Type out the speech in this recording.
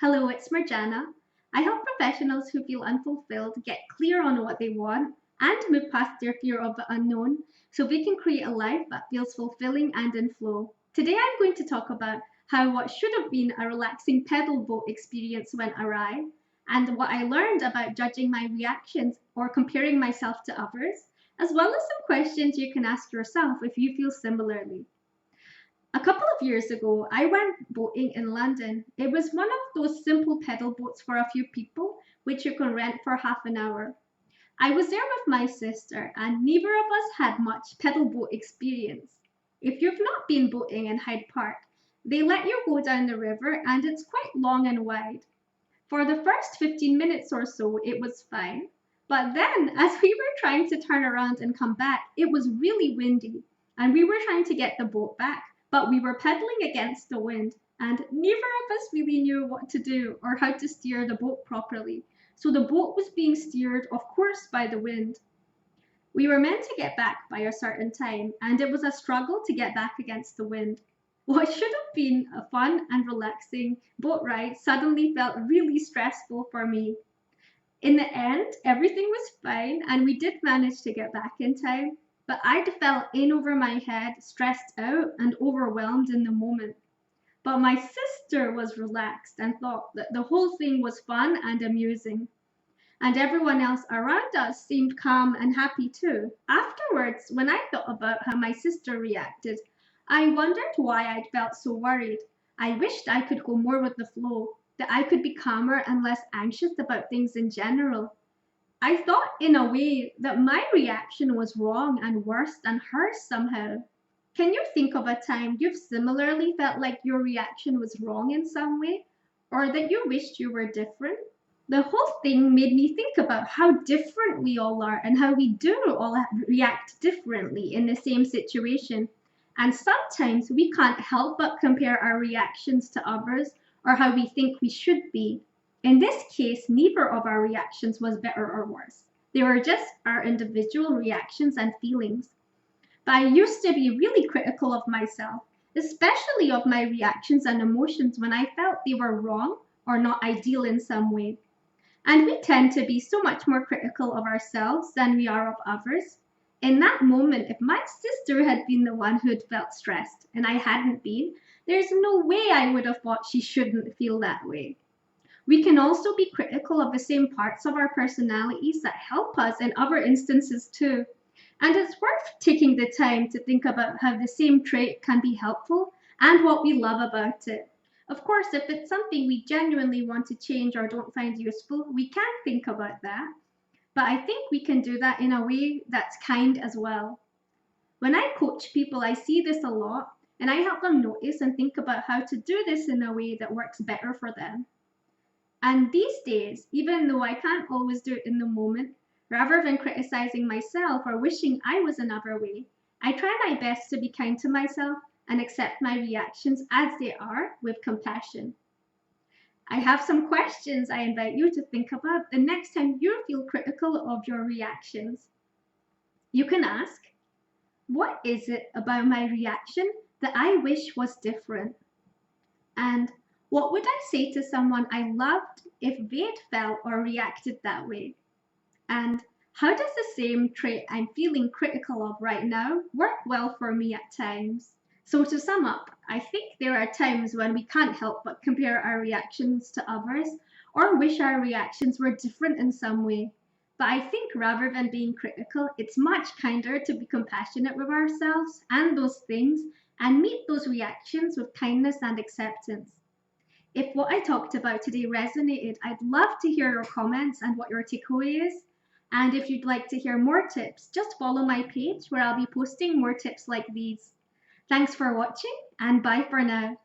Hello, it's Marjana. I help professionals who feel unfulfilled get clear on what they want and move past their fear of the unknown so they can create a life that feels fulfilling and in flow. Today, I'm going to talk about how what should have been a relaxing pedal boat experience went awry, and what I learned about judging my reactions or comparing myself to others, as well as some questions you can ask yourself if you feel similarly. A couple of years ago, I went boating in London. It was one of those simple pedal boats for a few people, which you can rent for half an hour. I was there with my sister, and neither of us had much pedal boat experience. If you've not been boating in Hyde Park, they let you go down the river, and it's quite long and wide. For the first 15 minutes or so, it was fine. But then, as we were trying to turn around and come back, it was really windy, and we were trying to get the boat back, but we were pedaling against the wind, and neither of us really knew what to do or how to steer the boat properly. So the boat was being steered, of course, by the wind. We were meant to get back by a certain time, and it was a struggle to get back against the wind. What should have been a fun and relaxing boat ride suddenly felt really stressful for me. In the end, everything was fine, and we did manage to get back in time, but I felt in over my head, stressed out, and overwhelmed in the moment. But my sister was relaxed and thought that the whole thing was fun and amusing, and everyone else around us seemed calm and happy too. Afterwards, when I thought about how my sister reacted, I wondered why I'd felt so worried. I wished I could go more with the flow, that I could be calmer and less anxious about things in general. I thought, in a way, that my reaction was wrong and worse than hers somehow. Can you think of a time you've similarly felt like your reaction was wrong in some way, or that you wished you were different? The whole thing made me think about how different we all are and how we do all react differently in the same situation. And sometimes we can't help but compare our reactions to others or how we think we should be. In this case, neither of our reactions was better or worse. They were just our individual reactions and feelings. But I used to be really critical of myself, especially of my reactions and emotions when I felt they were wrong or not ideal in some way. And we tend to be so much more critical of ourselves than we are of others. In that moment, if my sister had been the one who had felt stressed and I hadn't been, there's no way I would have thought she shouldn't feel that way. We can also be critical of the same parts of our personalities that help us in other instances too. And it's worth taking the time to think about how the same trait can be helpful and what we love about it. Of course, if it's something we genuinely want to change or don't find useful, we can think about that. But I think we can do that in a way that's kind as well. When I coach people, I see this a lot, and I help them notice and think about how to do this in a way that works better for them. And these days, even though I can't always do it in the moment, rather than criticizing myself or wishing I was another way, I try my best to be kind to myself and accept my reactions as they are with compassion. I have some questions I invite you to think about the next time you feel critical of your reactions. You can ask, what is it about my reaction that I wish was different? And what would I say to someone I loved if they'd felt or reacted that way? And how does the same trait I'm feeling critical of right now work well for me at times? So, to sum up, I think there are times when we can't help but compare our reactions to others or wish our reactions were different in some way. But I think rather than being critical, it's much kinder to be compassionate with ourselves and those things and meet those reactions with kindness and acceptance. If what I talked about today resonated, I'd love to hear your comments and what your takeaway is. And if you'd like to hear more tips, just follow my page where I'll be posting more tips like these. Thanks for watching, and bye for now.